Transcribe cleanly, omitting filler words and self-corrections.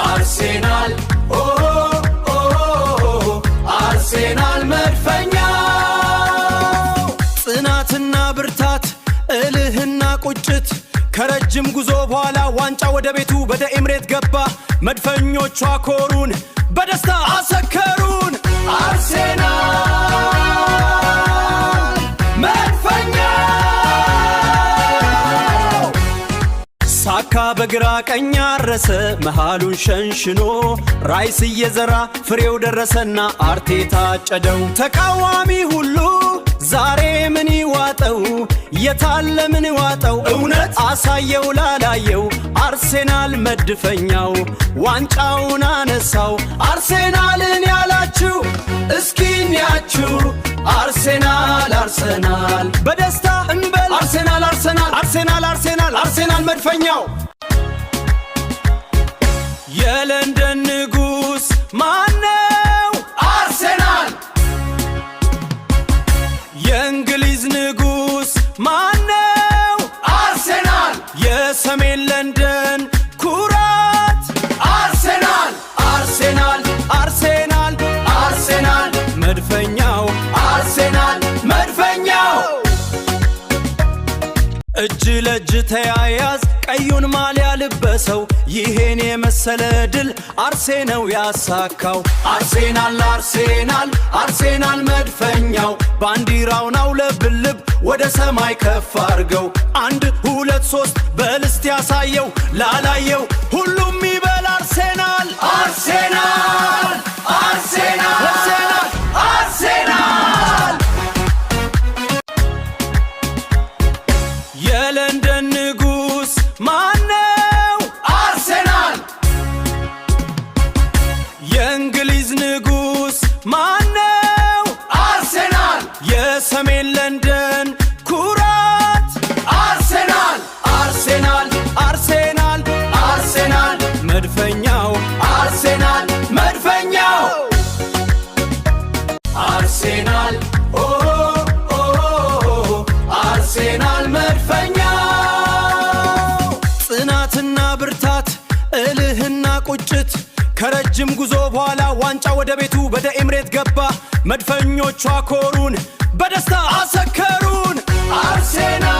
አርሴናል አርሴናል መድፈኛው ጽናትና ብርታት እልህና ቁጭት ከረጅም ጉዞ በኋላ ዋንጫ ወደ ቤቱ ወደ ኤምሬት ገባ መድፈኞቹ አኮሩን በደስታ አሰከሩን አርሴናል መድፈኛው ሳካ በግራ ቀኝ አረሰ መሃሉን ሸንሽኖ ራይስ እየዘራ ፍሬው ደረሰና አርቴታ አጨደው ተቃዋሚ ሁሉ ዛሬ ምን ይዋጠው የታለ ምን ይዋጠው እውነት አሳየው ላላየው አርሴናል መድፈኛው ዋንጫውን አነሳው አርሴናልን ያላችሁ እስኪንያችሁ አርሴናል አርሰናል በደስታ እንበል አርሴናል አርሰናል አርሴናል አርሴናል አርሴናል መድፈኛው የለንደን ንጉስ ማነው አርሴናል የእንግሊዝ ንጉስ ማነው አርሴናል የሰሜን ለንደን ኩራት አርሴናል አርሴናል አርሴናል አርሴናል መድፈኛው አርሴናል መድፈኛው እጅ ለእጅ ተያያዝ ቀዩን ማሊያ ልበሰው ይሄን የመሰለ ድል አርሴናል ያሳካው አርሴናል አርሴናል አርሴናል መድፈኛው ባንዲራውን አውለብልብ ወደ ሰማይ ከፍ አርገው 1 2 3 በልስት ያሳየው ላላየው ሁሉም ይበል አርሴናል አርሴናል አርሴናል አርሴናል አርሴናል የለንደን ንጉስ ማነው አርሴናል የእንግሊዝ ንጉስ ማነው አርሴናል የሰሜን ለንደን ኩራት አርሴናል አርሴናል አርሴናል አርሴናል መድፈኛው አርሴናል መድፈኛው አርሴናል አርሴናል መድፈኛው ጽናትና ብርታት እልህና ቁጭት ከረጅም ጉዞ በኋላ ዋንጫ ወደ ቤቱ ወደ ኤምሬት ገባ መድፈኞቹ አኮሩን በደስታ አሰከሩን አርሴናል